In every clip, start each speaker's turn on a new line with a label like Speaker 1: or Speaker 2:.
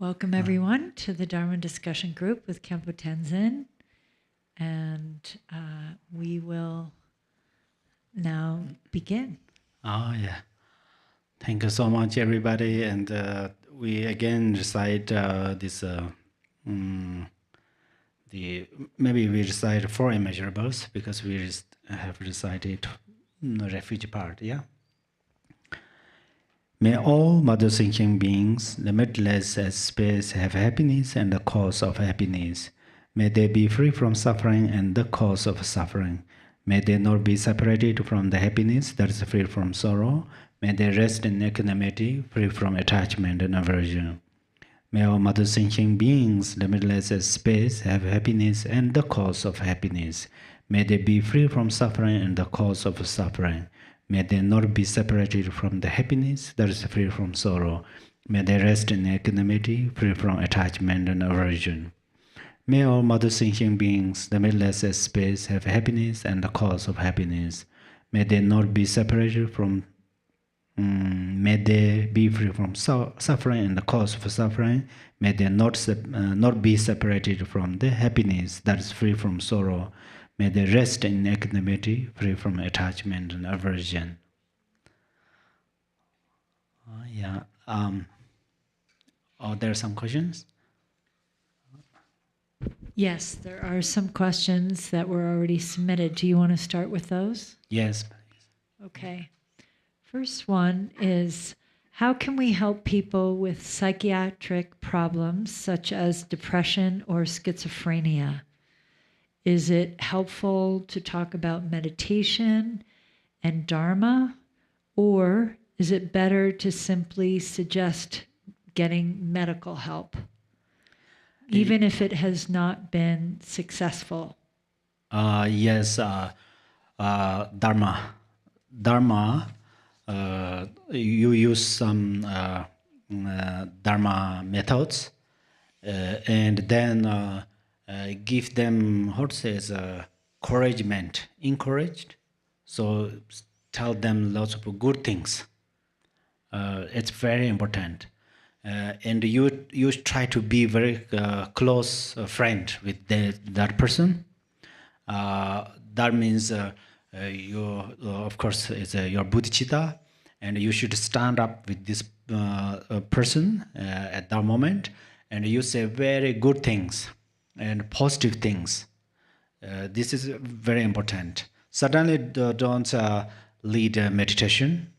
Speaker 1: Welcome everyone to the Dharma discussion group with Khenpo Tenzin, and we will now begin.
Speaker 2: Oh yeah, thank you so much, everybody. And we again recite this. Maybe we recite four immeasurables because we have recited the refugee part. Yeah. May all mother thinking beings, limitless as space, have happiness and the cause of happiness. May they be free from suffering and the cause of suffering. May they not be separated from the happiness that is free from sorrow. May they rest in equanimity, free from attachment and aversion. May all mother thinking beings, limitless as space, have happiness and the cause of happiness. May they be free from suffering and the cause of suffering. May they not be separated from the happiness that is free from sorrow. May they rest in equanimity, free from attachment and aversion. May all mother thinking beings, limitless as space, have happiness and the cause of happiness. May they not be separated from may they be free from suffering and the cause of suffering. May they not be separated from the happiness that is free from sorrow. May they rest in equanimity, free from attachment and aversion. Yeah. There are some questions?
Speaker 1: Yes, there are some questions that were already submitted. Do you want to start with those?
Speaker 2: Yes, please.
Speaker 1: Okay. First one is, how can we help people with psychiatric problems such as depression or schizophrenia? Is it helpful to talk about meditation and Dharma, or is it better to simply suggest getting medical help, even if it has not been successful?
Speaker 2: Yes, Dharma. Dharma, you use some Dharma methods and then give them, how to say, encouragement, encouraged. So tell them lots of good things. It's very important. And you try to be very close friend with that person. That means you, of course, is your bodhicitta, and you should stand up with this person at that moment, and you say very good things and positive things. This is very important. Suddenly don't lead meditation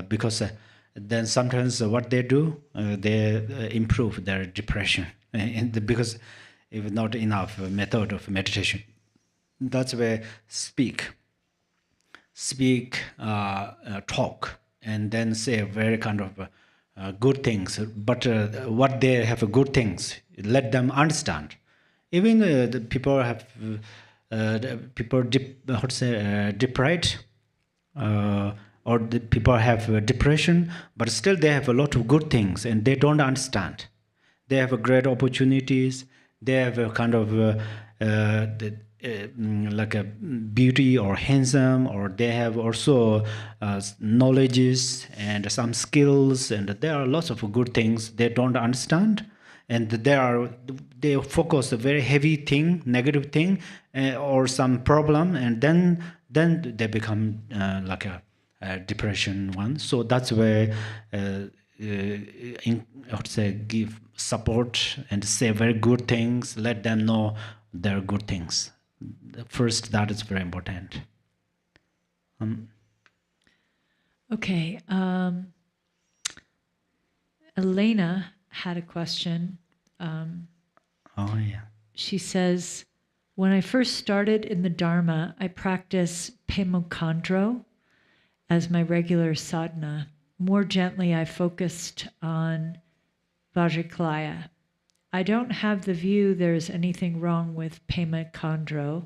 Speaker 2: because then sometimes what they do, they improve their depression because if not enough method of meditation. That's where speak, talk, and then say very kind of good things. But what they have good things, let them understand. Even the people have deprived, or the people have depression, but still they have a lot of good things, and they don't understand. They have great opportunities. They have a kind of like a beauty or handsome, or they have also knowledges and some skills, and there are lots of good things they don't understand, and they focus a very heavy thing, negative thing, or some problem, and then they become like a depression one. So that's where I would say give support and say very good things, let them know their good things. First, that is very important.
Speaker 1: Okay. Elena had a question.
Speaker 2: Oh, yeah.
Speaker 1: She says, when I first started in the Dharma, I practiced Pemokandro as my regular sadhana. More gently, I focused on Vajrayana. I don't have the view there's anything wrong with Pemokandro.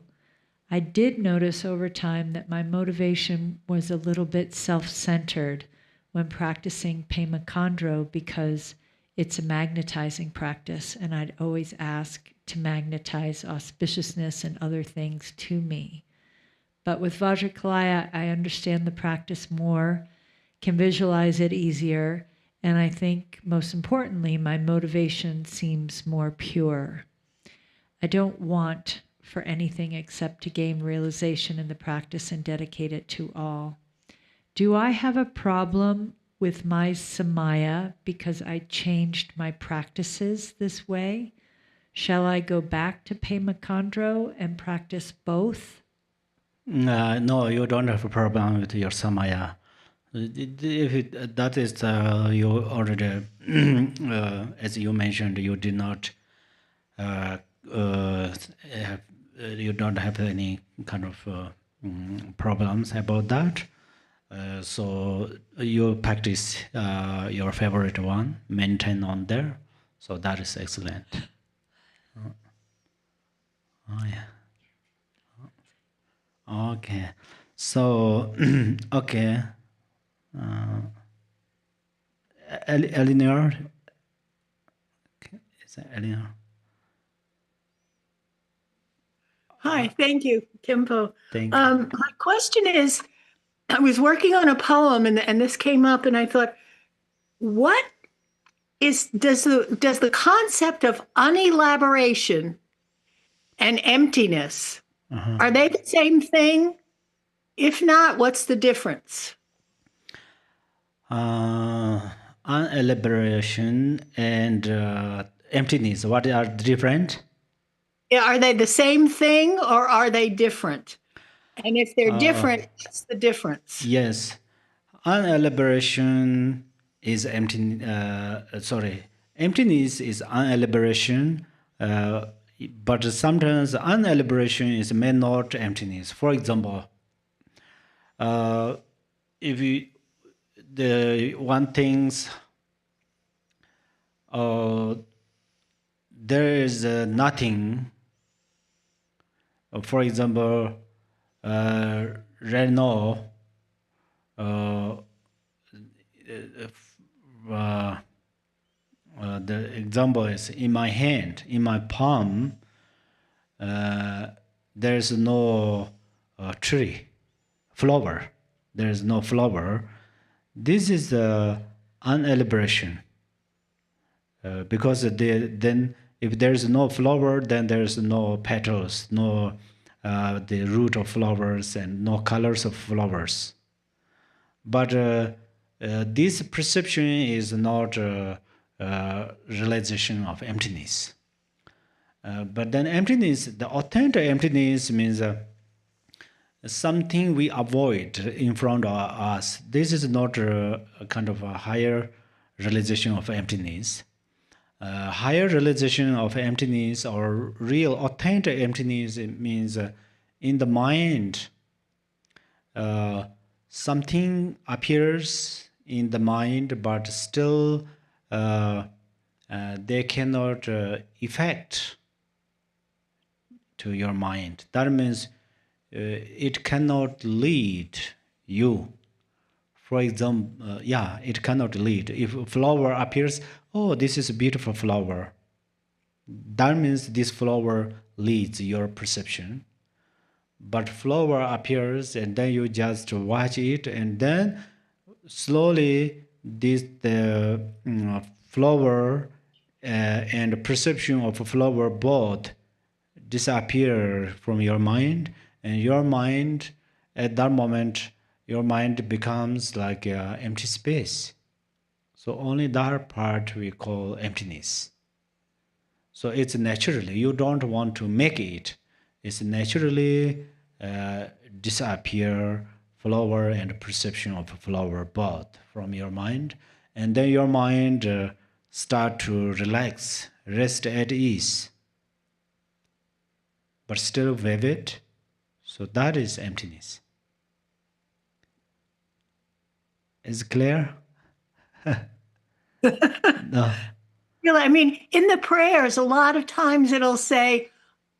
Speaker 1: I did notice over time that my motivation was a little bit self-centered when practicing Pemokandro because it's a magnetizing practice, and I'd always ask to magnetize auspiciousness and other things to me. But with Vajrayana, I understand the practice more, can visualize it easier, And I think most importantly, my motivation seems more pure. I don't want for anything except to gain realization in the practice and dedicate it to all. Do I have a problem with my samaya because I changed my practices this way? Shall I go back to Pema Chondro and practice both?
Speaker 2: No, you don't have a problem with your samaya. That is, you already, as you mentioned, you did not have, you don't have any kind of problems about that. So you practice your favorite one, maintain on there. So that is excellent. Oh yeah. Okay. So okay. Eleanor. Okay. Is that Eleanor?
Speaker 3: Hi, thank you, Khenpo.
Speaker 2: Thank you.
Speaker 3: My question is, I was working on a poem and this came up and I thought, what does the concept of unelaboration and emptiness, are they the same thing? If not, what's the difference?
Speaker 2: Unelaboration and emptiness, what are different?
Speaker 3: Yeah, are they the same thing or are they different? And if they're different, what's the difference?
Speaker 2: Yes. Unelaboration is empty. Emptiness is unelaboration, but sometimes unelaboration is may not emptiness. For example, if you the one things there is nothing. For example, right now. The example is in my hand, in my palm, there is no tree, flower. There is no flower. This is the unelaboration. Because then if there is no flower, then there is no petals, no the root of flowers and no colors of flowers. But this perception is not realization of emptiness. But then emptiness, the authentic emptiness means something we avoid in front of us. This is not a kind of a higher realization of emptiness. Higher realization of emptiness or real authentic emptiness, it means in the mind, something appears in the mind, but still they cannot affect to your mind. That means it cannot lead you. For example, it cannot lead. If a flower appears, oh, this is a beautiful flower. That means this flower leads your perception. But flower appears and then you just watch it and then slowly the flower and perception of a flower both disappear from your mind, and your mind at that moment your mind becomes like an empty space. So only that part we call emptiness. So it's naturally, you don't want to make it. It's naturally disappear flower and perception of flower both from your mind, and then your mind start to relax, rest at ease, but still vivid. So that is emptiness. Is it clear? No.
Speaker 3: I mean, in the prayers, a lot of times it'll say,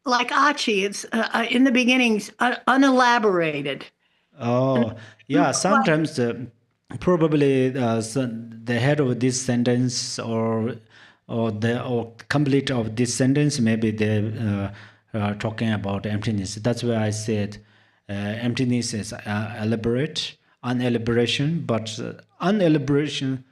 Speaker 3: like Achi, it's in the beginnings, unelaborated.
Speaker 2: Oh, yeah, sometimes probably the head of this sentence or complete of this sentence, maybe they talking about emptiness. That's why I said emptiness is unelaboration, but unelaboration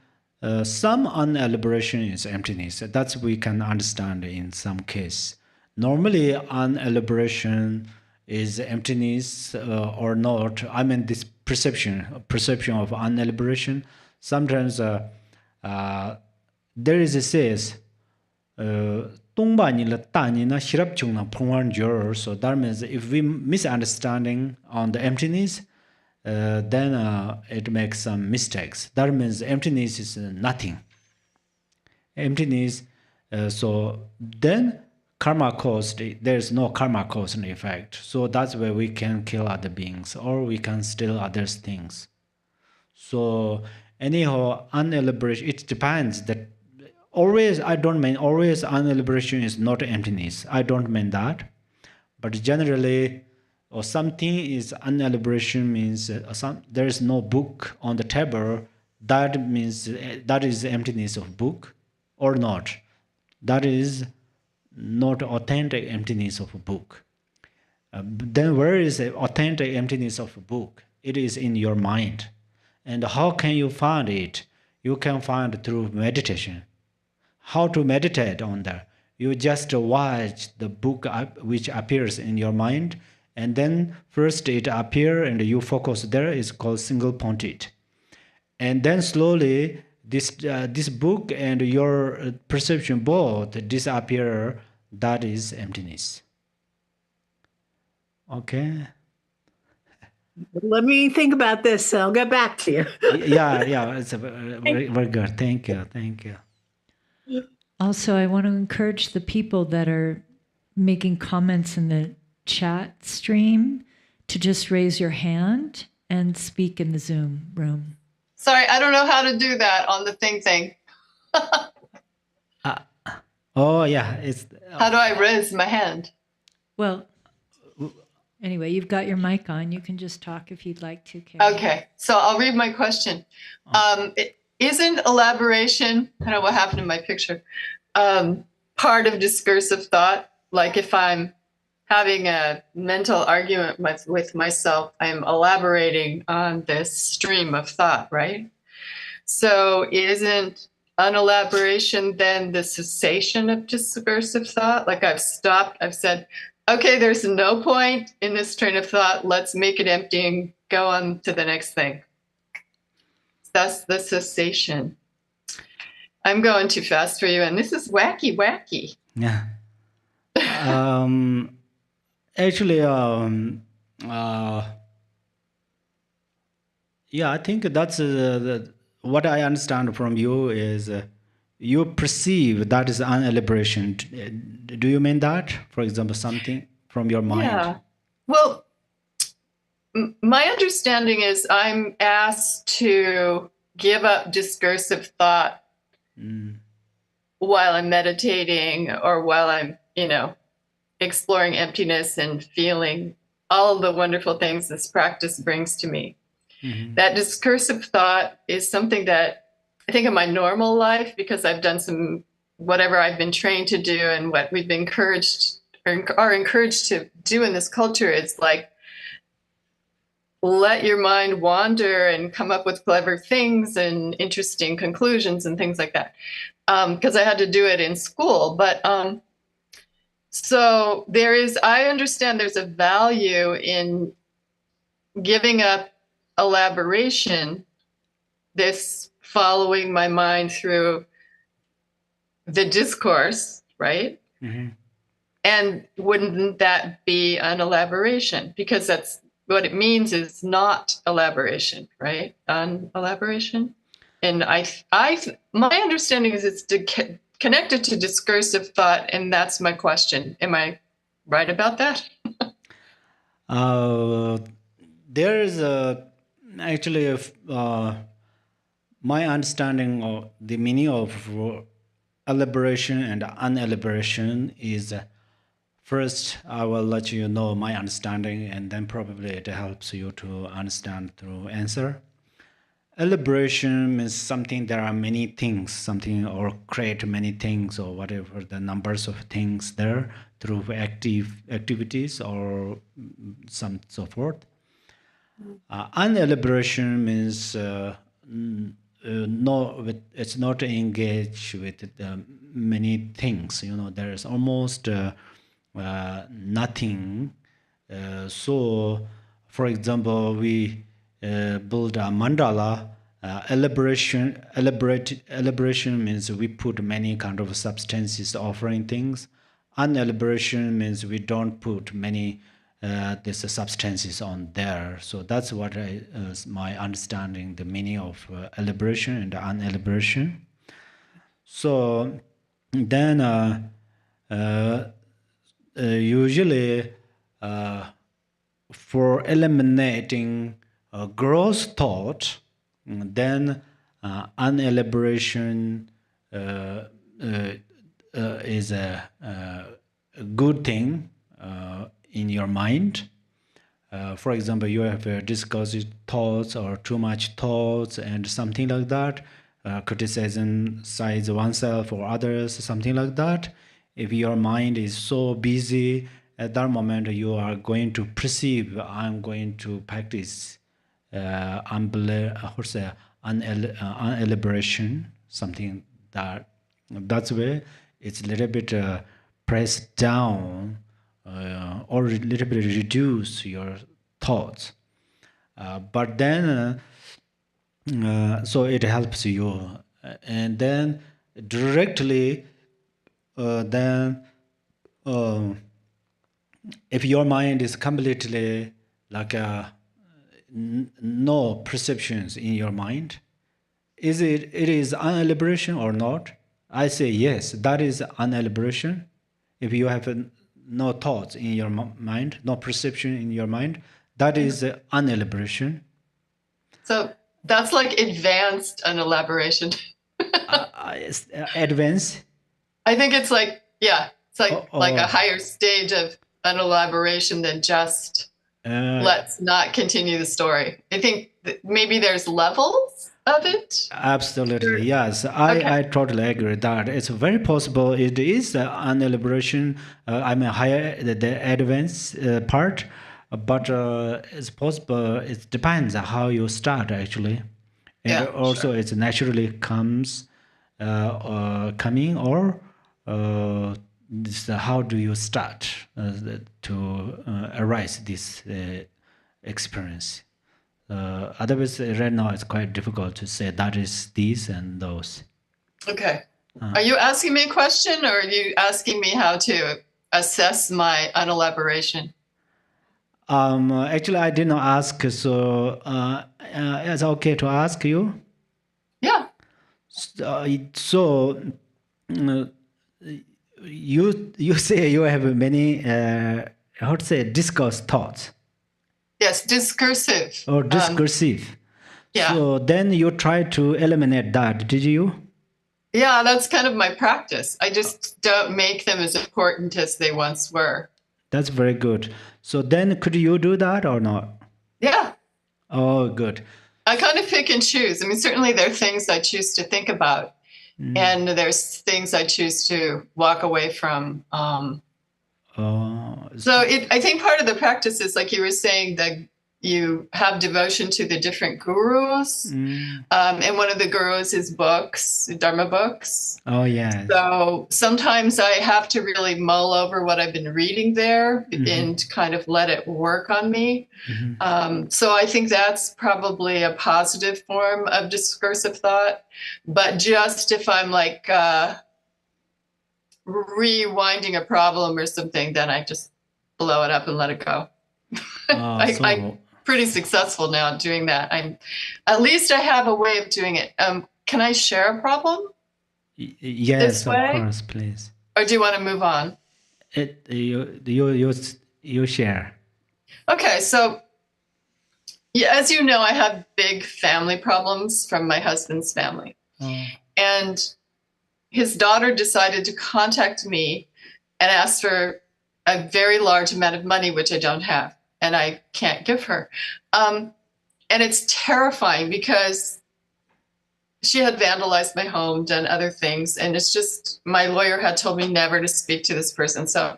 Speaker 2: Some unelaboration is emptiness. That's we can understand in some case. Normally, unelaboration is emptiness or not. I mean, this perception of unelaboration. Sometimes there is a says, "Tongba ni la ta ni na shirap chung na phongwan jor." So that means if we misunderstanding on the emptiness, then it makes some mistakes. That means emptiness is nothing. Emptiness, so then karma cause, there is no karma cause and effect. So that's where we can kill other beings or we can steal others' things. So anyhow, unelaboration, it depends that always, I don't mean always unelaboration is not emptiness. I don't mean that. But generally, or something is unelaboration means there is no book on the table. That means that is emptiness of book or not. That is not authentic emptiness of a book. Then where is the authentic emptiness of a book? It is in your mind. And how can you find it? You can find it through meditation. How to meditate on that? You just watch the book which appears in your mind, and then first it appears and you focus there. Is called single pointed, and then slowly this book and your perception both disappear. That is emptiness. Okay.
Speaker 3: Let me think about this. I'll get back to you.
Speaker 2: Yeah, it's very, very good. Thank you.
Speaker 1: Also, I want to encourage the people that are making comments in the chat stream to just raise your hand and speak in the Zoom room.
Speaker 4: Sorry, I don't know how to do that on the thing.
Speaker 2: Oh, yeah. It's.
Speaker 4: How do I raise my hand?
Speaker 1: Well, anyway, you've got your mic on. You can just talk if you'd like to, Karen.
Speaker 4: Okay, so I'll read my question. Isn't elaboration, I don't know what happened in my picture, part of discursive thought? Like if I'm having a mental argument with myself, I'm elaborating on this stream of thought, right? So isn't unelaboration then the cessation of discursive thought? Like I've stopped, I've said, okay, there's no point in this train of thought. Let's make it empty and go on to the next thing. That's the cessation. I'm going too fast for you, and this is wacky.
Speaker 2: Yeah. Actually, yeah, I think that's what I understand from you is you perceive that is unelaboration. Do you mean that? For example, something from your mind?
Speaker 4: Yeah. Well, my understanding is I'm asked to give up discursive thought while I'm meditating or while I'm, exploring emptiness and feeling all the wonderful things this practice brings to me. Mm-hmm. That discursive thought is something that I think in my normal life, because I've done some whatever I've been trained to do and what we've been encouraged or are encouraged to do in this culture, is like, let your mind wander and come up with clever things and interesting conclusions and things like that. Because I had to do it in school. But so I understand there's a value in giving up elaboration, this following my mind through the discourse, right? Mm-hmm. And wouldn't that be an elaboration? Because that's what it means is not elaboration, right? Unelaboration. And my understanding is it's connected to discursive thought, and that's my question. Am I right about that?
Speaker 2: There is actually my understanding of the meaning of elaboration and unelaboration is first I will let you know my understanding, and then probably it helps you to understand through answer. Elaboration means something, there are many things, something, or create many things, or whatever the numbers of things there through activities or some so forth. Unelaboration means it's not engaged with many things. There is almost nothing. So, for example, we build a mandala. Elaboration means we put many kind of substances offering things. Unelaboration means we don't put many these substances on there. So that's what my understanding, the meaning of elaboration and unelaboration. So then usually for eliminating gross thought, then unelaboration is a good thing in your mind. For example, you have discussed thoughts or too much thoughts and something like that, criticizing oneself or others, something like that. If your mind is so busy, at that moment you are going to perceive, I'm going to practice unelaboration, something that's where it's a little bit pressed down or a little bit reduce your thoughts. But then, so it helps you. And then directly, if your mind is completely like no perceptions in your mind, it is unelaboration or not? I say yes, that is unelaboration. If you have no thoughts in your mind, no perception in your mind, that is unelaboration.
Speaker 4: So that's like advanced unelaboration.
Speaker 2: Advance?
Speaker 4: I think it's like, yeah, it's like a higher stage of unelaboration than just let's not continue the story. I think that maybe there's levels of it.
Speaker 2: Absolutely,
Speaker 4: Sure.
Speaker 2: yes. I totally agree with that. It's very possible it is the unelaboration, higher, the advanced part, but it's possible, it depends on how you start actually. And
Speaker 4: Yeah,
Speaker 2: also
Speaker 4: sure.
Speaker 2: it naturally comes, coming or how do you start to arise this experience? Otherwise, right now it's quite difficult to say that is these and those.
Speaker 4: Okay. Are you asking me a question, or are you asking me how to assess my unelaboration?
Speaker 2: Actually, I did not ask, so it's okay to ask you.
Speaker 4: Yeah.
Speaker 2: So you say you have many how to say discourse thoughts.
Speaker 4: Yes, discursive.
Speaker 2: Or discursive.
Speaker 4: Yeah.
Speaker 2: So then you try to eliminate that, did you?
Speaker 4: Yeah, that's kind of my practice. I just don't make them as important as they once were.
Speaker 2: That's very good. So then could you do that or not?
Speaker 4: Yeah.
Speaker 2: Oh, good.
Speaker 4: I kind of pick and choose. I mean, certainly there are things I choose to think about, and there's things I choose to walk away from. So I think part of the practice is, like you were saying, that you have devotion to the different gurus. And one of the gurus is books, Dharma books.
Speaker 2: Oh, yeah.
Speaker 4: So sometimes I have to really mull over what I've been reading there and kind of let it work on me. So I think that's probably a positive form of discursive thought. But just if I'm like rewinding a problem or something, then I just blow it up and let it go. I'm pretty successful now at doing that. At least I have a way of doing it. Can I share a problem?
Speaker 2: Yes, of course, please.
Speaker 4: Or do you want to move on?
Speaker 2: You share.
Speaker 4: Okay, so as you know, I have big family problems from my husband's family. And his daughter decided to contact me and ask for a very large amount of money, which I don't have, and I can't give her. And it's terrifying because she had vandalized my home, done other things, and it's just, my lawyer had told me never to speak to this person. So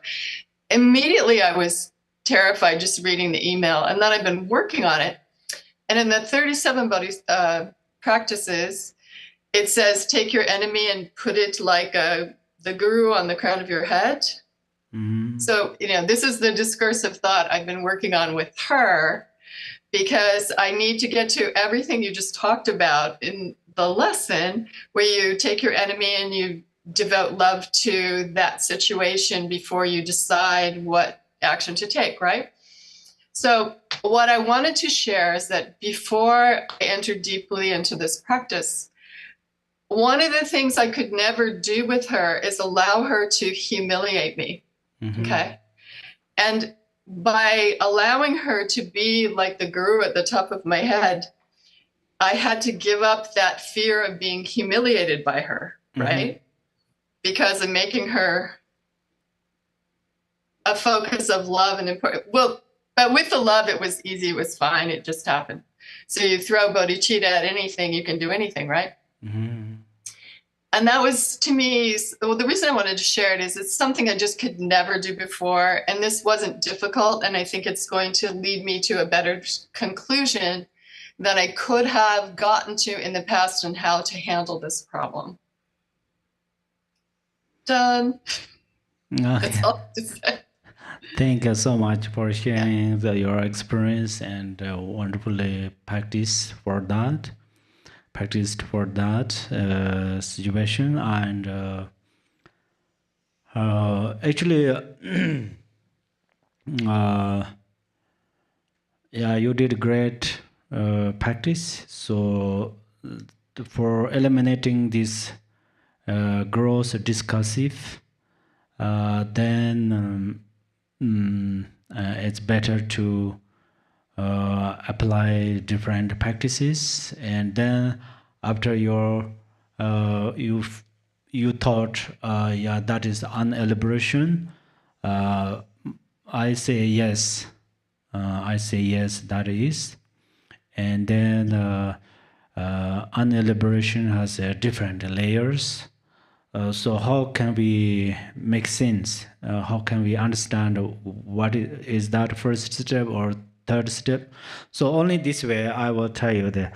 Speaker 4: immediately I was terrified just reading the email, and then I've been working on it. And in the 37 practices, it says, take your enemy and put it like the guru on the crown of your head.
Speaker 2: Mm-hmm.
Speaker 4: So, this is the discursive thought I've been working on with her, because I need to get to everything you just talked about in the lesson, where you take your enemy and you devote love to that situation before you decide what action to take, right? So what I wanted to share is that before I entered deeply into this practice, one of the things I could never do with her is allow her to humiliate me.
Speaker 2: Mm-hmm.
Speaker 4: Okay. And by allowing her to be like the guru at the top of my head, I had to give up that fear of being humiliated by her, right? Because I'm making her a focus of love and important. Well, but with the love, it was easy. It was fine. It just happened. So you throw bodhicitta at anything, you can do anything, right?
Speaker 2: Mm-hmm.
Speaker 4: And that was, to me, well, the reason I wanted to share it is it's something I just could never do before. And this wasn't difficult. And I think it's going to lead me to a better conclusion than I could have gotten to in the past on how to handle this problem. Done.
Speaker 2: Okay.
Speaker 4: That's all I have to say.
Speaker 2: Thank you so much for sharing your experience and wonderfully practiced for that situation. And actually, yeah, you did great practice. So for eliminating this gross discursive, then it's better to apply different practices, and then after you thought, yeah, that is unelaboration. I say yes. That is, and then unelaboration has different layers. So how can we make sense? How can we understand what is that first step or third step? So only this way I will tell you that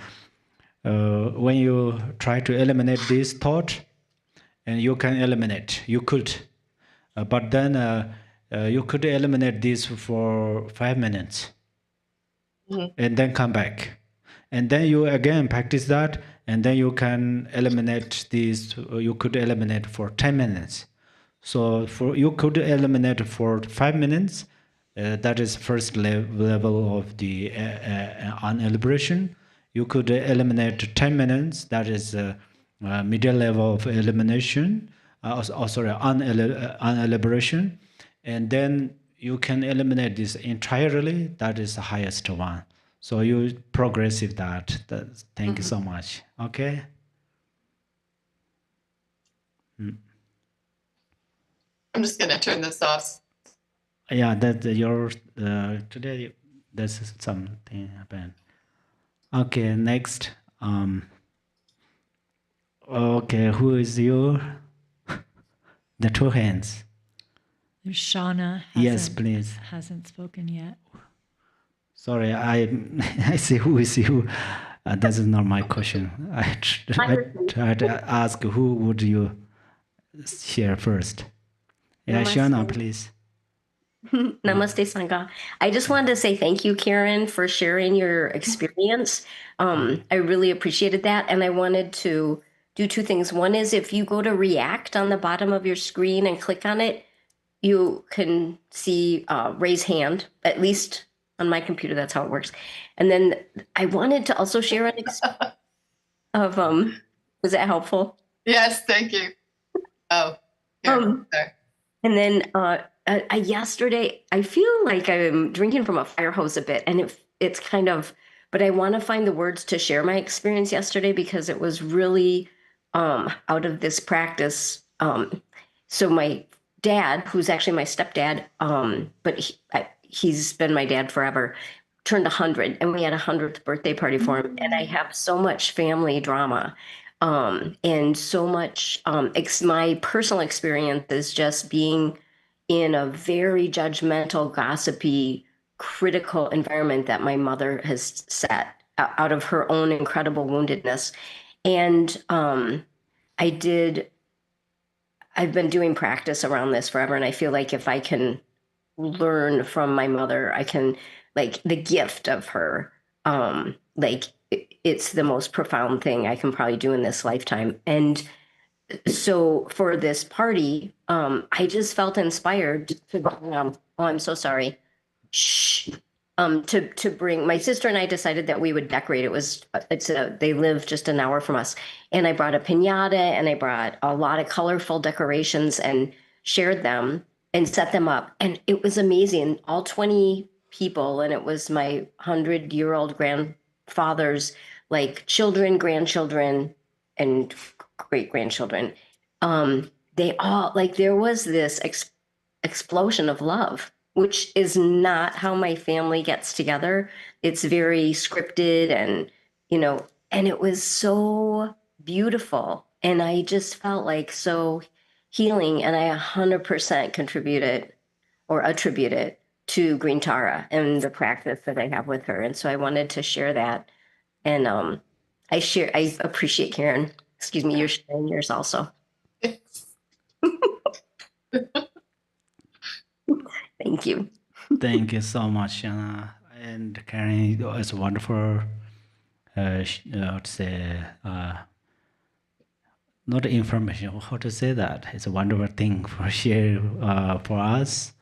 Speaker 2: when you try to eliminate this thought, and you can eliminate, you could, but then you could eliminate this for 5 minutes, and then come back, and then you again practice that, and then you can eliminate this. You could eliminate for 10 minutes. So you could eliminate for 5 minutes. That is first level of the unelaboration. You could eliminate 10 minutes. That is middle level of elimination. Unelaboration. And then you can eliminate this entirely. That is the highest one. So you progressive that. Thank you so much. Okay.
Speaker 4: I'm just going to turn this off.
Speaker 2: Yeah, that your today there's something happened. Okay, next. Okay, who is you? The two hands.
Speaker 1: There's Shauna.
Speaker 2: Yes, please.
Speaker 1: Hasn't spoken yet.
Speaker 2: Sorry, I say who is you. That is not my question. I try to ask who would you share first. Yeah, Shauna, please.
Speaker 5: Namaste, Sangha. I just wanted to say thank you, Karen, for sharing your experience. I really appreciated that. And I wanted to do two things. One is if you go to react on the bottom of your screen and click on it, you can see raise hand, at least on my computer, that's how it works. And then I wanted to also share an experience of, was that helpful?
Speaker 4: Yes, thank you. Oh, here, there.
Speaker 5: And then yesterday, I feel like I'm drinking from a fire hose a bit, and it's kind of, but I want to find the words to share my experience yesterday because it was really out of this practice. So my dad, who's actually my stepdad, but he's been my dad forever, turned 100, and we had a 100th birthday party for him. And I have so much family drama. And so much, my personal experience is just being in a very judgmental, gossipy, critical environment that my mother has set out of her own incredible woundedness. And I've been doing practice around this forever. And I feel like if I can learn from my mother, I can, like, the gift of her, it's the most profound thing I can probably do in this lifetime. And so for this party, I just felt inspired to, oh, I'm so sorry. Shh. To bring, my sister and I decided that we would decorate. They live just an hour from us. And I brought a piñata and I brought a lot of colorful decorations and shared them and set them up. And it was amazing. All 20 people, and it was my 100-year-old grandfather's, like, children, grandchildren, and great grandchildren. They all, like, there was this explosion of love, which is not how my family gets together. It's very scripted and, and it was so beautiful. And I just felt like so healing. And I 100% contributed or attribute it to Green Tara and the practice that I have with her. And so I wanted to share that. And I appreciate Karen. Excuse me, you're sharing yours also. Thank you.
Speaker 2: Thank you so much, Shanna. And Karen, it's wonderful to say, not information, how to say that. It's a wonderful thing for share for us.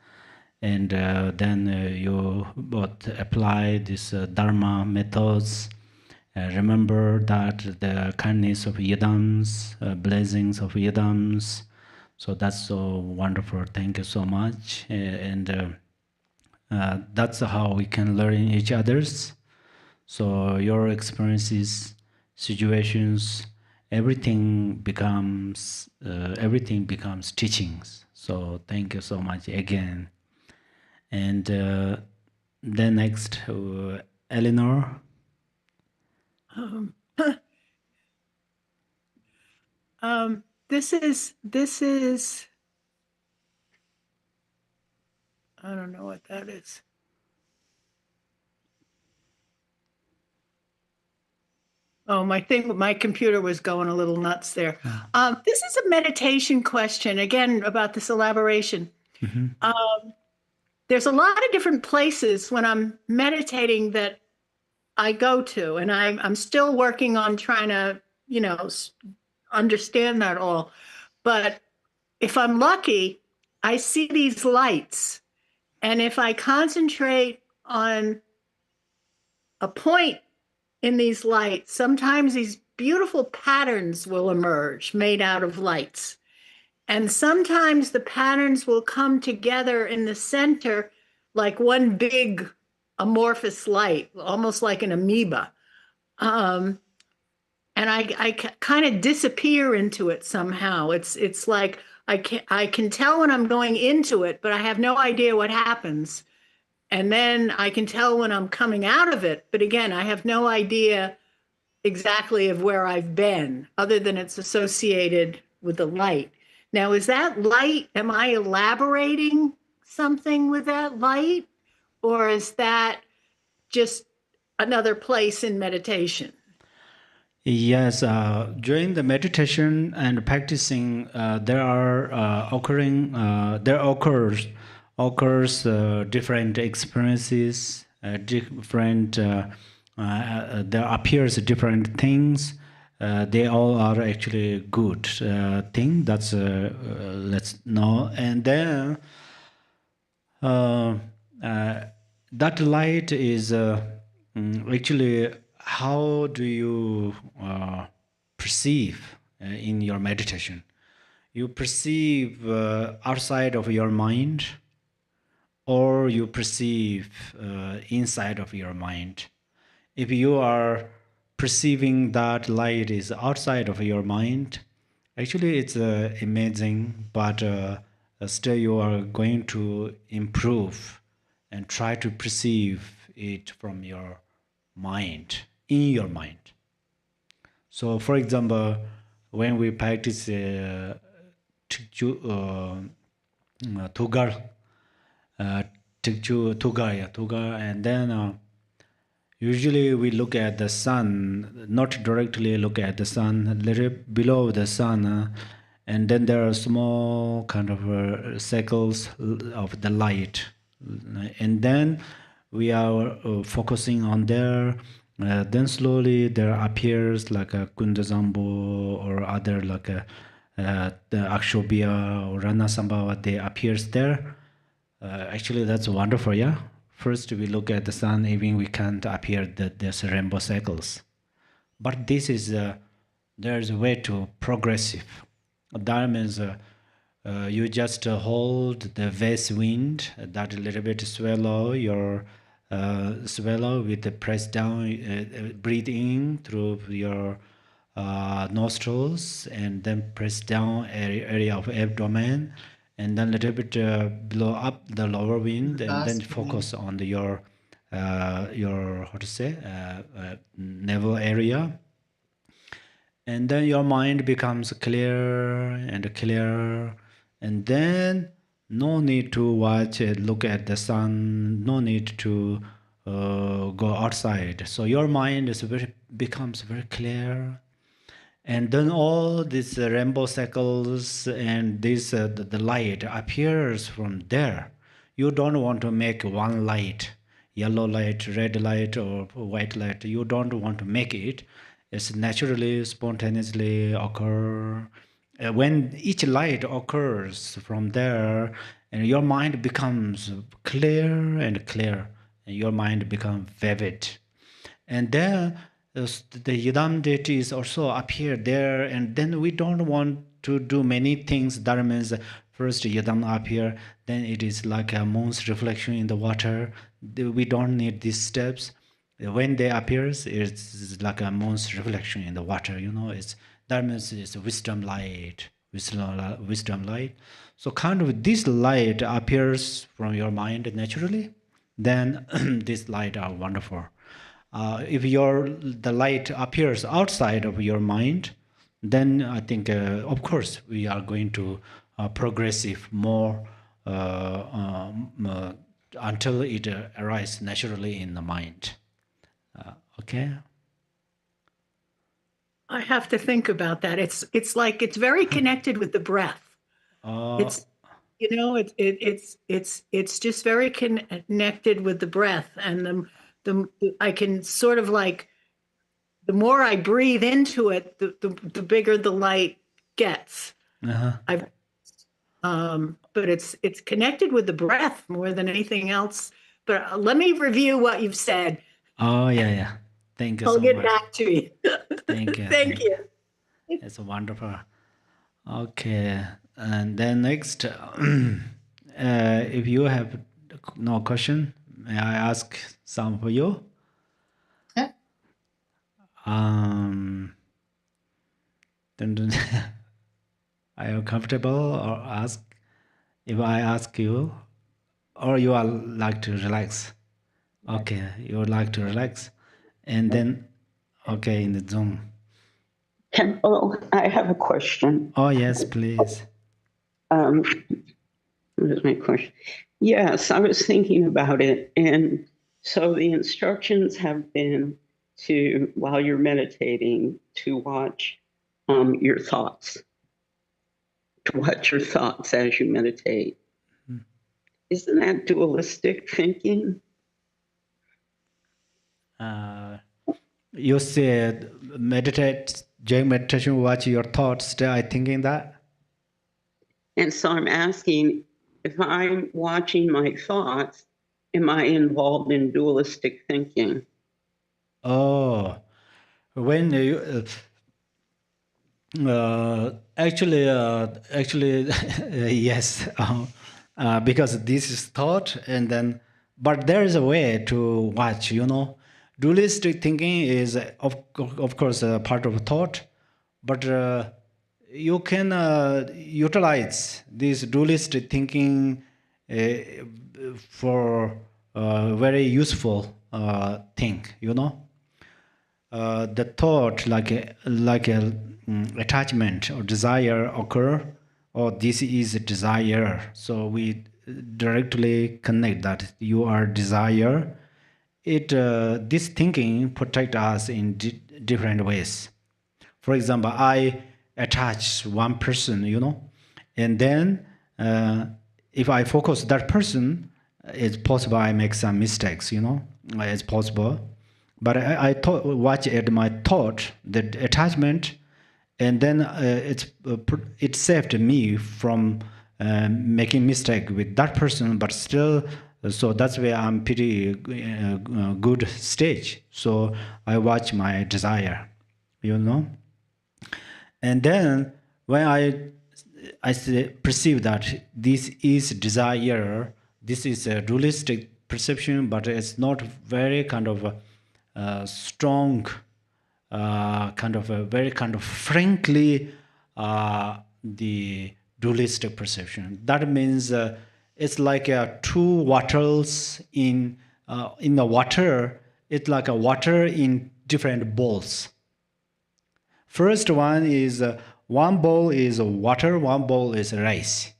Speaker 2: And then you both apply this Dharma methods. Remember that the kindness of Yidams, blessings of Yidams. So that's so wonderful. Thank you so much. And that's how we can learn each other's. So your experiences, situations, everything becomes teachings. So thank you so much again. And then next, Eleanor.
Speaker 3: This is I don't know what that is. Oh, my computer was going a little nuts there. This is a meditation question, again, about this elaboration.
Speaker 2: Mm-hmm.
Speaker 3: There's a lot of different places when I'm meditating that I go to, and I'm still working on trying to, understand that all. But if I'm lucky, I see these lights. And if I concentrate on a point in these lights, sometimes these beautiful patterns will emerge made out of lights. And sometimes the patterns will come together in the center like one big amorphous light, almost like an amoeba. And I kind of disappear into it somehow. It's like I can tell when I'm going into it, but I have no idea what happens. And then I can tell when I'm coming out of it, but again, I have no idea exactly of where I've been, other than it's associated with the light. Now, is that light, am I elaborating something with that light? Or is that just another place in meditation?
Speaker 2: Yes, during the meditation and practicing, there occurs different experiences, there appears different things. They all are actually good thing. That's let's know. And then that light is actually, how do you perceive in your meditation? You perceive outside of your mind, or you perceive inside of your mind. If you are perceiving that light is outside of your mind, actually it's amazing, but still you are going to improve and try to perceive it from your mind, in your mind. So for example, when we practice Tugar, and then Usually we look at the sun, not directly look at the sun, a little below the sun, and then there are small kind of circles of the light. And then we are focusing on there. Then slowly there appears like a Kundazambo or other like a the Akshobhya or Ranasambhava, they appears there. Actually, that's wonderful, yeah. First, we look at the sun, even we can't appear that there's rainbow cycles. But this is, there's a way to progressive. That means you just hold the west wind, that a little bit swallow your, swallow with the press down, breathe in through your nostrils, and then press down area of abdomen, and then a little bit blow up the lower wind, and then focus on your how to say navel area, and then your mind becomes clear and clear, and then no need to watch it, look at the sun, no need to go outside. So your mind is becomes very clear. And then all these rainbow cycles and this the light appears from there. You don't want to make one light, yellow light, red light, or white light. You don't want to make it. It's naturally, spontaneously occur. When each light occurs from there, and your mind becomes clear and clear, and your mind becomes vivid. And then the Yidam deities also appear there, and then we don't want to do many things. That means first Yidam appear, then it is like a moon's reflection in the water. We don't need these steps. When they appears, it's like a moon's reflection in the water. You know, that means it's wisdom light, wisdom light. So kind of this light appears from your mind naturally. Then this light are wonderful. If the light appears outside of your mind, then I think, of course, we are going to progressive more until it arises naturally in the mind. Okay.
Speaker 3: I have to think about that. It's like it's very connected with the breath. It's it's just very connected with the breath, and I can sort of like, the more I breathe into it, the bigger the light gets. But it's connected with the breath more than anything else. But let me review what you've said.
Speaker 2: Oh yeah. Thank you
Speaker 3: I'll
Speaker 2: so
Speaker 3: get
Speaker 2: much.
Speaker 3: back to you.
Speaker 2: Thank you.
Speaker 3: Thank you.
Speaker 2: It's wonderful. Okay, and then next, if you have no question, may I ask some for you?
Speaker 4: Yeah.
Speaker 2: Then are you comfortable, or ask if I ask you, or you are like to relax? Okay, you would like to relax, and then okay, in the Zoom.
Speaker 6: Khenpo, I have a question.
Speaker 2: Oh yes, please.
Speaker 6: What is my question? Yes, I was thinking about it. And so the instructions have been to, while you're meditating, to watch your thoughts, as you meditate. Isn't that dualistic thinking?
Speaker 2: You said during meditation, watch your thoughts. Are you thinking that?
Speaker 6: And so I'm asking, if I'm watching my thoughts, am I involved in dualistic thinking?
Speaker 2: Oh, when you actually, yes, because this is thought, and then, but there is a way to watch. Dualistic thinking is, of course, a part of thought, but you can utilize this dualistic thinking for very useful thing. The thought like a attachment or desire occur, or this is a desire. So we directly connect that you are desire. this thinking protect us in different ways. For example, I attach one person, and then if I focus that person, it's possible I make some mistakes, it's possible. But I watch at my thought, the attachment, and then it saved me from making mistake with that person, but still, so that's where I'm pretty good stage. So I watch my desire, and then when I perceive that this is desire, this is a dualistic perception, but it's not very kind of strong, very kind of frankly the dualistic perception. That means it's like two waters in the water. It's like a water in different bowls. First one is one bowl is water, one bowl is rice.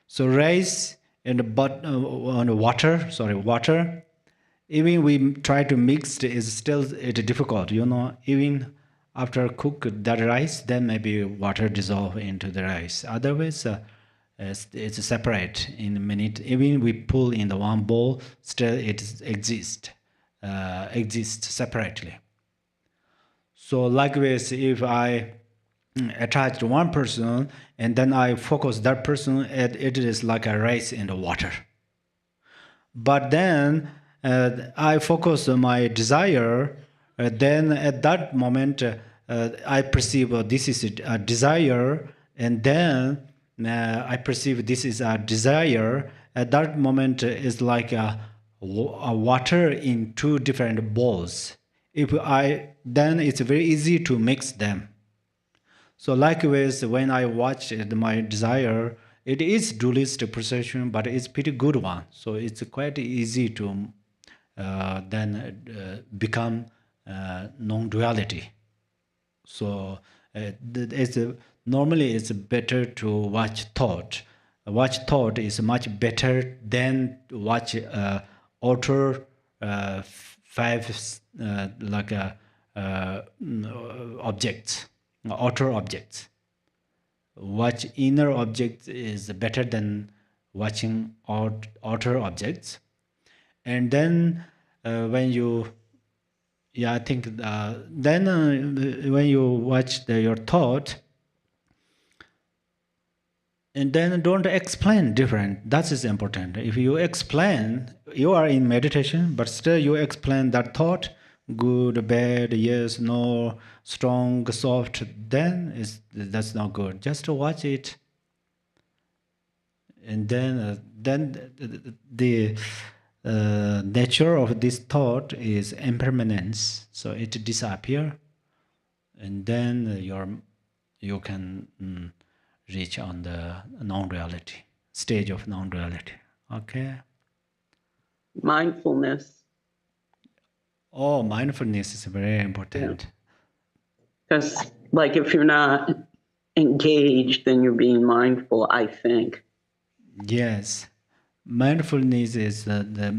Speaker 2: So rice and water. Even we try to mix it, is still difficult. Even after cook that rice, then maybe water dissolve into the rice. Otherwise, it's separate in a minute. Even we pull in the one bowl, still it exists separately. So likewise, if I attach to one person and then I focus that person, it is like a rice in the water. But then I focus on my desire, then at that moment I perceive this is a desire, and then I perceive this is a desire. At that moment is like a water in two different bowls. Then it's very easy to mix them. So likewise, when I watch my desire, it is dualistic perception, but it's pretty good one. So it's quite easy to then become non-duality. So normally it's better to watch thought. Watch thought is much better than watch outer five objects, outer objects. Watch inner objects is better than watching outer objects. And then when you when you watch your thought, and then don't explain different. That is important. If you explain, you are in meditation, but still you explain that thought, good, bad, yes, no, strong, soft, then that's not good. Just watch it. And then the nature of this thought is impermanence, so it disappears, and then you can reach on the non-duality stage of non-duality. Okay.
Speaker 6: Mindfulness.
Speaker 2: Oh, mindfulness is very important.
Speaker 6: Because, like, if you're not engaged, then you're being mindful, I think.
Speaker 2: Yes. Mindfulness is the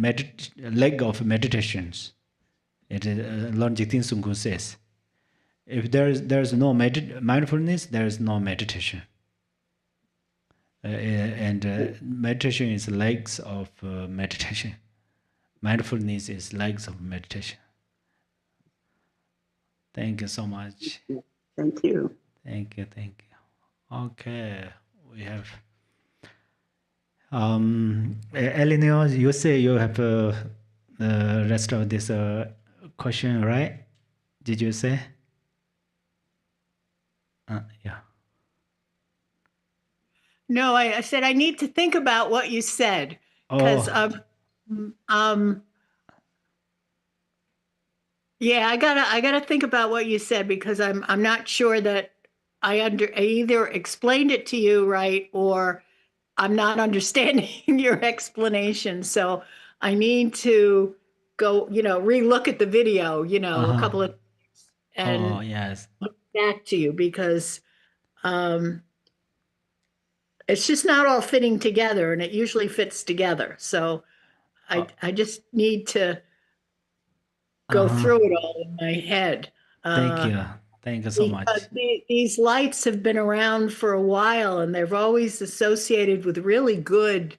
Speaker 2: leg of meditations. Lord Jigten Sungkun says, if there's no mindfulness, there is no meditation. Meditation is legs of meditation. Mindfulness is legs of meditation. Thank you so much.
Speaker 6: Thank you.
Speaker 2: Thank you. Okay, we have Eleanor, you say you have the rest of this question, right? Did you say? Yeah.
Speaker 3: No, I said I need to think about what you said because yeah, I gotta think about what you said because I'm not sure that I either explained it to you right or I'm not understanding your explanation. So I need to go, relook at the video, a couple of and
Speaker 2: yes,
Speaker 3: look back to you because it's just not all fitting together, and it usually fits together. So I just need to go through it all in my head.
Speaker 2: Thank you. Thank you so much.
Speaker 3: These lights have been around for a while, and they've always associated with really good,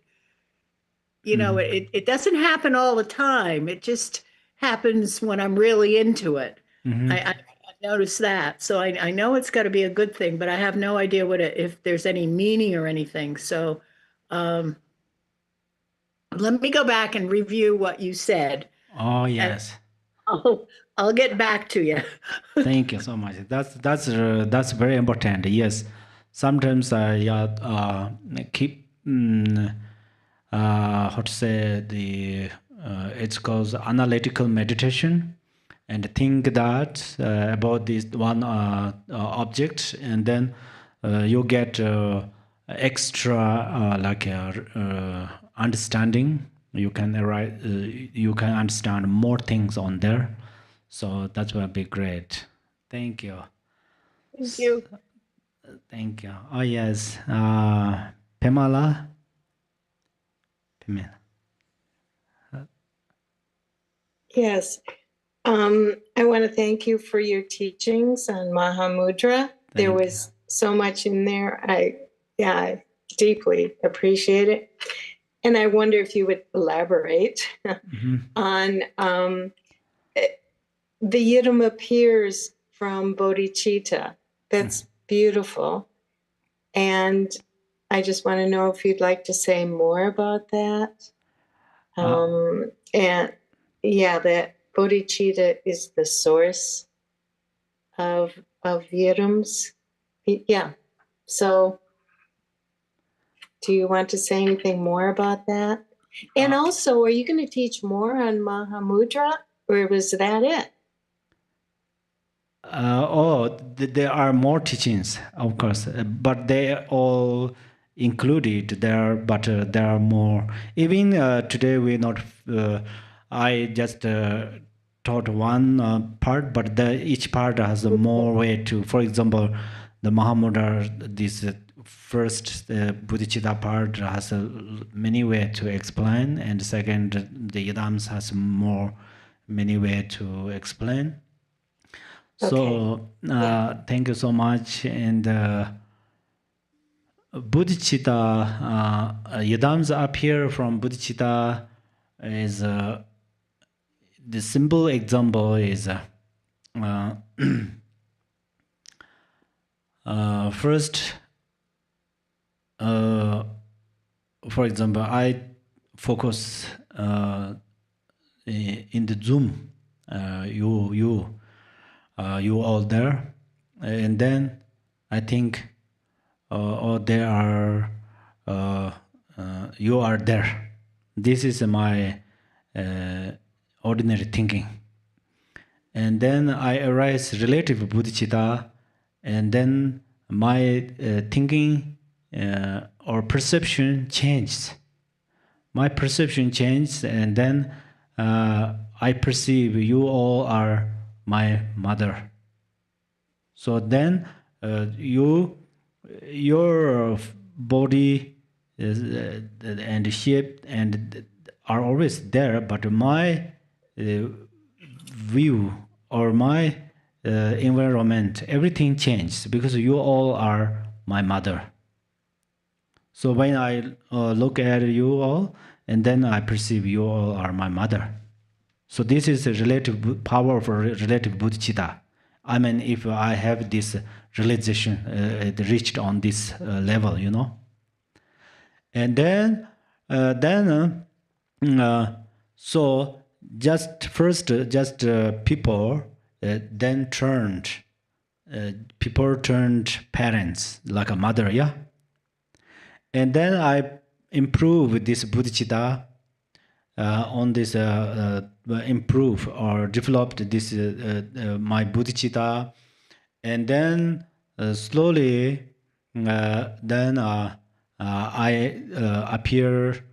Speaker 3: it doesn't happen all the time. It just happens when I'm really into it. I noticed that. So I know it's got to be a good thing, but I have no idea if there's any meaning or anything. So let me go back and review what you said.
Speaker 2: Oh, yes.
Speaker 3: I'll get back to you.
Speaker 2: Thank you so much. That's very important. Yes, sometimes I keep how to say it's called analytical meditation, and think that about this one object, and then you get extra understanding. You can understand more things on there. So that will be great. Thank you.
Speaker 3: Thank you.
Speaker 2: Thank you. Oh, yes. Pamela?
Speaker 7: Yes. I want to thank you for your teachings on Mahamudra. There was so much in there. I deeply appreciate it. And I wonder if you would elaborate on the yidam appears from bodhicitta. That's beautiful. And I just want to know if you'd like to say more about that. And yeah, that bodhicitta is the source of yidams. Yeah. So do you want to say anything more about that? And also, are you going to teach more on Mahamudra, or was that it?
Speaker 2: There are more teachings, of course, but they all included there. But there are more. Even today, we not. I just taught one part, but each part has a more way to. For example, the Mahamudra, this first bodhicitta part has many way to explain, and second, the yidams has many way to explain. So thank you so much. And bodhicitta, yidams appear from bodhicitta is the simple example is first. For example, I focus in the Zoom. You all there, and then I think, there are you are there. This is my ordinary thinking, and then I arise relative bodhicitta, and then my thinking or perception changes. My perception changes, and then I perceive you all are my mother. So then your body and shape and are always there, but my view or my environment, everything changes because you all are my mother. So when I look at you all, and then I perceive you all are my mother. So this is a relative power of relative bodhicitta. I mean, if I have this realization reached on this level, and then so just first people then turned parents like a mother, yeah. And then I improve this bodhicitta on this improve or developed this my bodhicitta, and then slowly then I appear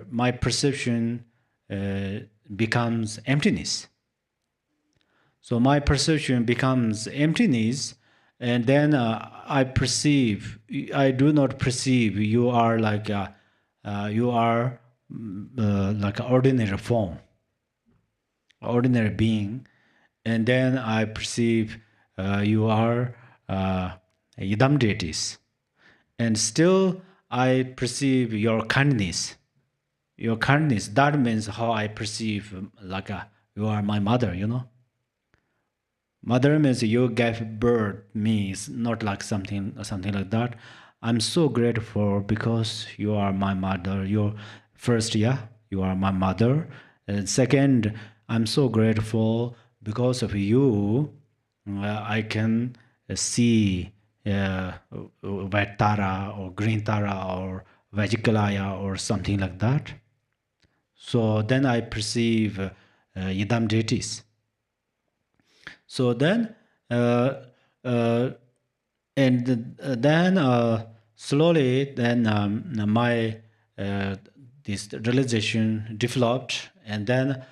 Speaker 2: my perception becomes emptiness. So my perception becomes emptiness, and then I do not perceive you are like you are like an ordinary form, ordinary being, and then I perceive you are Yidam deities, and still I perceive your kindness. Your kindness, that means how I perceive you are my mother, you know. Mother means you gave birth me, it's not like something like that. I'm so grateful because you are my mother. Your first, you are my mother. And second, I'm so grateful because of you. I can see white Tara or green Tara or Vajikalaya or something like that. So then I perceive Yidam deities. So then, slowly, then my this realization developed, and then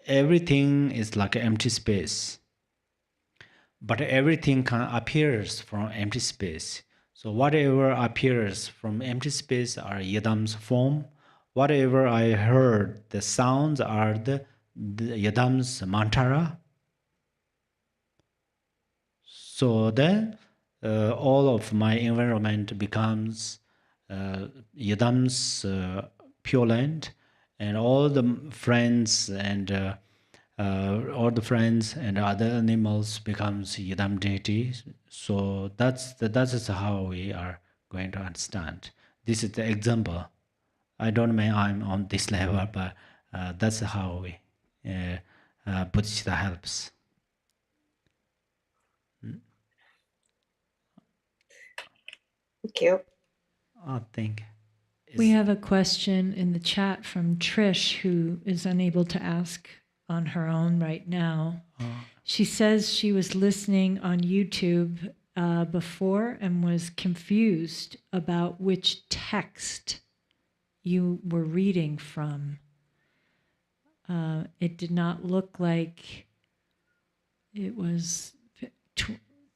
Speaker 2: everything is like an empty space. But everything appears from empty space. So whatever appears from empty space are Yidam's form. Whatever I heard, the sounds are the Yidam's mantra. So then all of my environment becomes Yidam's pure land, and all the friends and other animals becomes Yidam deity. So that is how we are going to understand. This is the example. I don't mean I'm on this level, but that's how we bodhicitta helps.
Speaker 7: Thank you.
Speaker 2: Oh, thank you.
Speaker 1: We have a question in the chat from Trish, who is unable to ask on her own right now. She says she was listening on YouTube before and was confused about which text you were reading from. It did not look like it was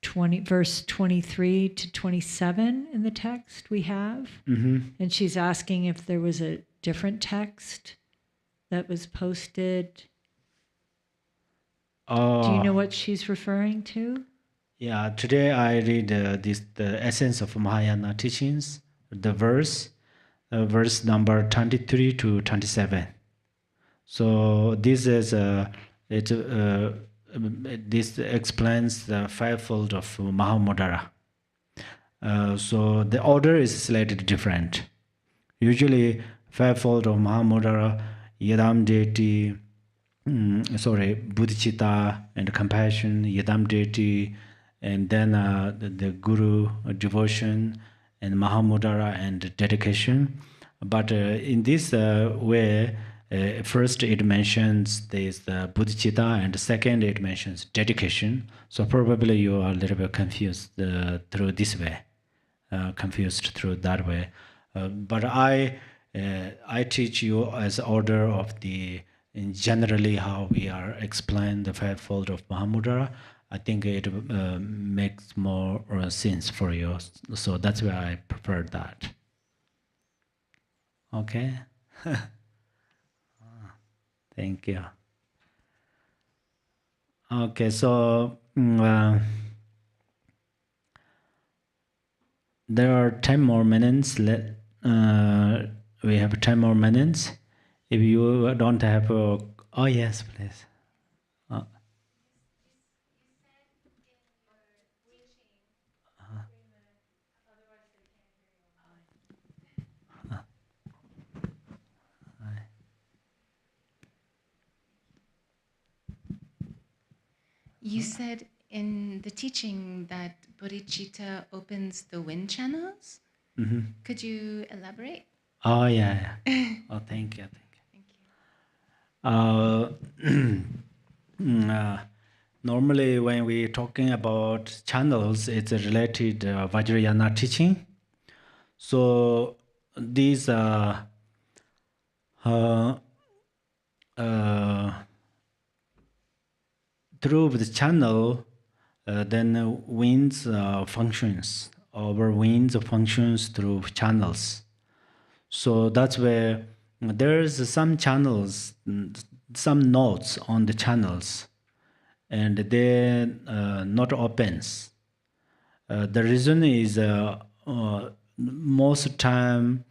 Speaker 1: 20, verse 23 to 27 in the text we have. And she's asking if there was a different text that was posted. Do you know what she's referring to?
Speaker 2: Yeah, today I read the essence of Mahayana teachings, the verse number 23 to 27. So this is this explains the fivefold of Mahamudara. So the order is slightly different. Usually, fivefold of Mahamudara, Yidam deity, bodhicitta and compassion, Yidam deity, and then the Guru devotion, and Mahamudara and dedication. But in this way, first it mentions this bodhicitta, and second it mentions dedication. So probably you are a little bit confused through this way, confused through that way. But I teach you as order of the generally how we are explain the fivefold of Mahamudara. I think it makes more sense for you. So that's why I prefer that. Okay. Thank you. Okay, so there are 10 more minutes. We have 10 more minutes. If you don't have oh yes, please.
Speaker 8: You said in the teaching that bodhicitta opens the wind channels. Could you elaborate?
Speaker 2: Oh yeah. Oh, thank you. Normally, when we're talking about channels, it's a related Vajrayana teaching. So these through the channel, then winds functions. Our winds functions through channels. So that's where there's some channels, some nodes on the channels, and they're not opens. The reason is most time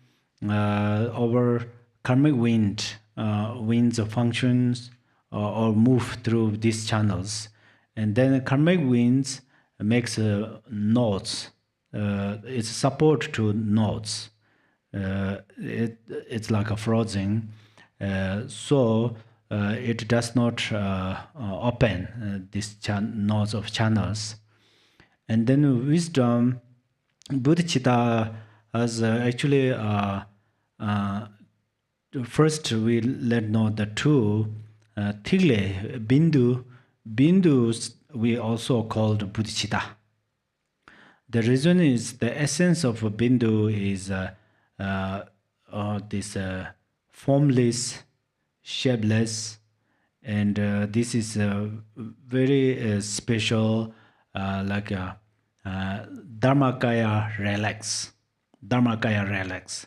Speaker 2: our karmic winds functions or move through these channels, and then karmic winds makes nodes. It's support to nodes. It's like a frozen, so it does not open these nodes of channels. And then wisdom, bodhicitta has actually first we let know the two tigle bindus we also called bodhicitta. The reason is the essence of a bindu is this formless, shapeless, and this is very special, like a Dharmakaya relax. Dharmakaya relax.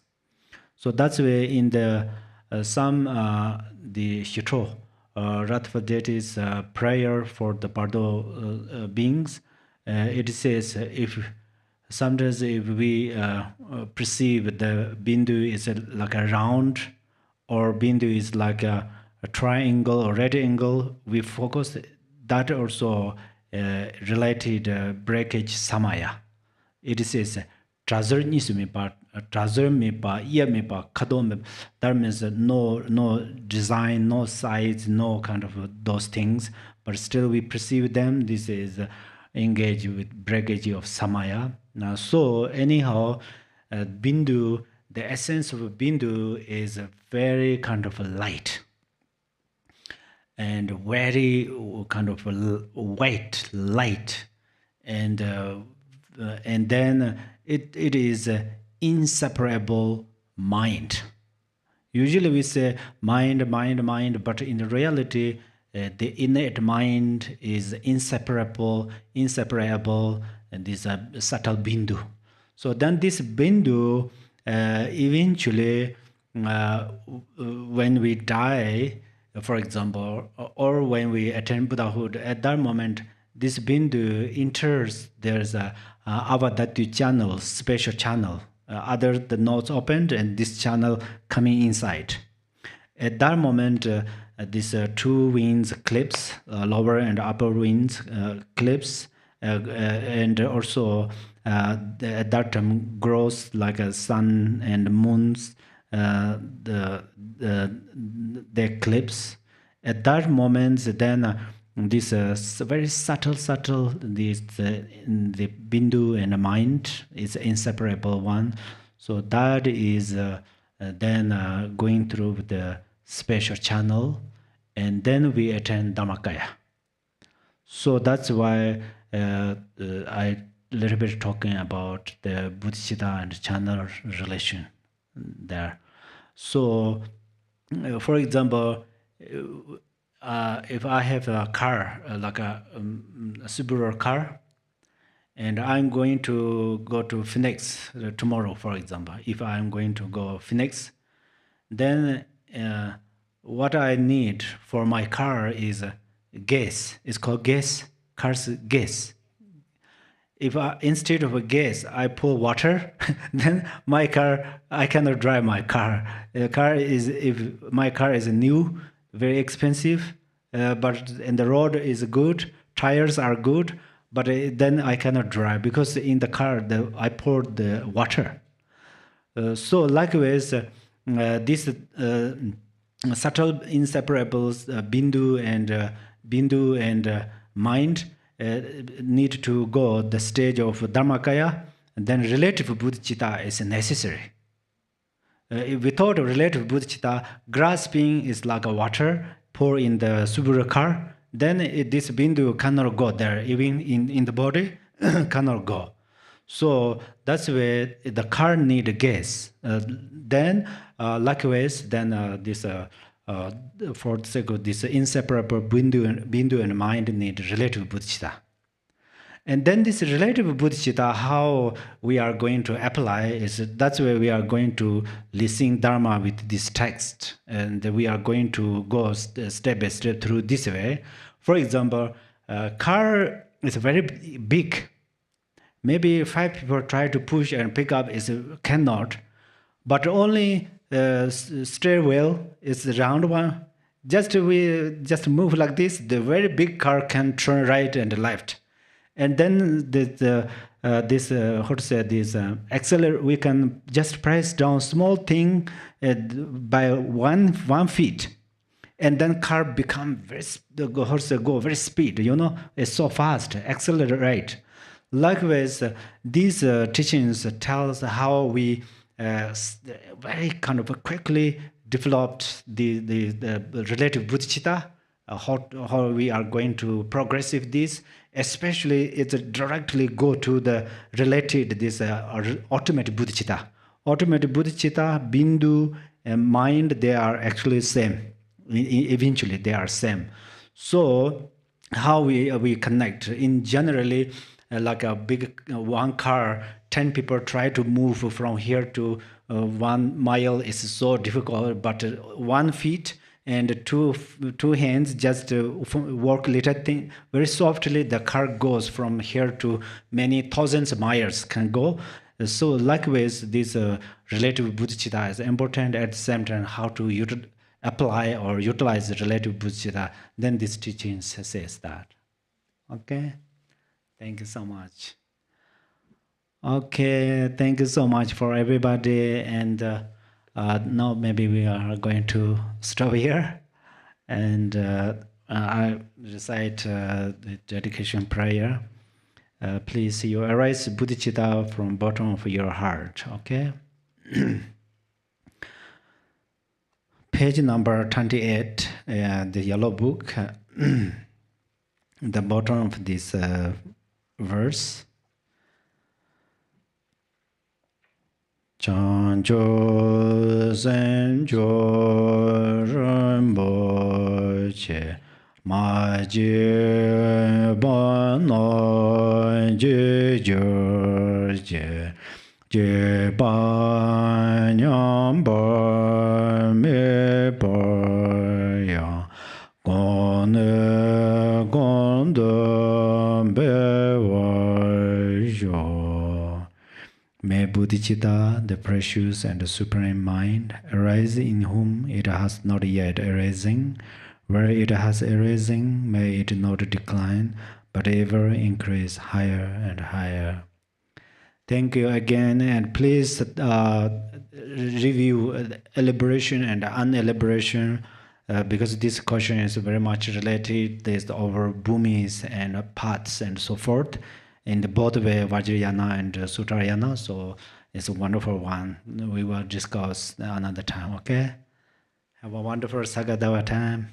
Speaker 2: So that's why in the some the Hito, Ratha Deity's prayer for the Bardo beings, it says if sometimes if we perceive the bindu is like a round, or bindu is like a triangle or rectangle, we focus that also related breakage samaya. It says trazer nisumi trazer mipa iya mipa kadom. That means no design, no size, no kind of those things, but still we perceive them. This is engage with breakage of samaya. Now, so anyhow, bindu, the essence of a bindu is a very kind of a light and very kind of a white light, and then it is inseparable mind. Usually we say mind, but in reality, the innate mind is inseparable, and this subtle bindu. So then this bindu, eventually, when we die, for example, or when we attain Buddhahood, at that moment, this bindu enters, there's a avadhatu channel, special channel. Other the nodes opened and this channel coming inside. At that moment, these two wings clips, lower and upper wings clips, and also at that time grows like a sun and moons, the clips. At that moment, then this very subtle, this the bindu and the mind is inseparable one. So that is then going through the special channel, and then we attend Dharmakaya. So that's why I little bit talking about the bodhicitta and channel relation there. So, for example, if I have a car, like a Subaru car, and I'm going to go to Phoenix tomorrow, for example, if I'm going to go Phoenix, then what I need for my car is gas. It's called gas. Car's gas. If instead of a gas, I pour water, then my car, I cannot drive my car. If my car is new, very expensive, but and the road is good, tires are good, but then I cannot drive because in the car I poured the water. So likewise, this subtle inseparables bindu and mind need to go the stage of Dharmakaya, and then relative bodhicitta is necessary. Without relative bodhicitta, grasping is like a water pour in the Subaru car, then this bindu cannot go there, even in the body cannot go. So that's where the car need gas. Then likewise, then this for the sake of this inseparable bindu and mind need relative bodhicitta. And then this relative bodhicitta, how we are going to apply is that's where we are going to listen Dharma with this text, and we are going to go step by step through this way. For example, car is very big. Maybe 5 people try to push and pick up, cannot, but only stairwell is the round one. We just move like this. The very big car can turn right and left. And then accelerate. We can just press down small thing by one feet, and then car become go very speed. It's so fast. Accelerate. Likewise, these teachings tell us how we very kind of quickly developed the relative bodhicitta. How we are going to progress with this, especially it directly go to the related ultimate bodhicitta. Ultimate bodhicitta, bindu, and mind, they are actually same. Eventually, they are same. So, how we connect? In generally, like a big one car, 10 people try to move from here to 1 mile is so difficult, but 1 feet and two hands just work little thing very softly. The car goes from here to many thousands of miles can go. So likewise, this relative bodhicitta is important. At the same time, how to apply or utilize the relative bodhicitta. Then this teaching says that. Okay, thank you so much. Okay, thank you so much for everybody, and now maybe we are going to stop here, and I recite the dedication prayer. Please, you arise bodhicitta from bottom of your heart. Okay. Page number 28, the yellow book. The bottom of this verse. Chanjo Zenjo Rinpoche Maji Bano Je Jorje Je Banyam Bar Me Bar Ya Gone Gondam Bewa Jo. May bodhicitta, the precious and the supreme mind, arise in whom it has not yet arisen. Where it has arisen, may it not decline, but ever increase higher and higher. Thank you again, and please review elaboration and unelaboration, because this question is very much related. There's over bhumis and paths and so forth. In the both way, Vajrayana and Sutrayana, so it's a wonderful one. We will discuss another time, okay? Have a wonderful Sagadava time.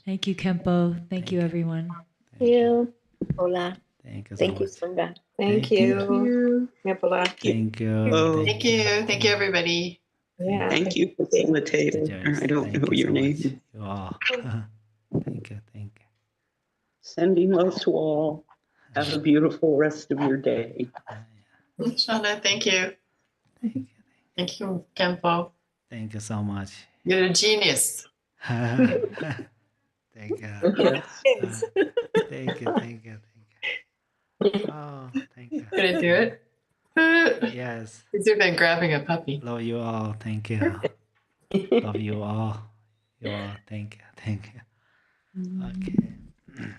Speaker 1: Thank you, Khenpo. Thank you, everyone.
Speaker 7: Thank you. Hola.
Speaker 2: Thank you so
Speaker 7: Thank
Speaker 2: much.
Speaker 7: you, Sangha. Thank you. Hola.
Speaker 2: Thank you.
Speaker 6: Oh.
Speaker 4: Thank you. Thank you, everybody.
Speaker 7: Yeah.
Speaker 6: Thank you, facilitator. I don't know your name.
Speaker 2: You all. Thank you. Thank you.
Speaker 6: Sending love to all. Have a beautiful rest of your day.
Speaker 4: Shana, thank you. Thank you, Khenpo.
Speaker 2: Thank you so much.
Speaker 4: You're a genius.
Speaker 2: Thank you.
Speaker 6: Yes.
Speaker 2: Thank you. Thank you. Oh, thank you.
Speaker 4: Can I do it?
Speaker 2: Yes.
Speaker 4: It's been grabbing a puppy.
Speaker 2: Love you all. Thank you. Love you all. You all. Thank you. Thank you. Okay.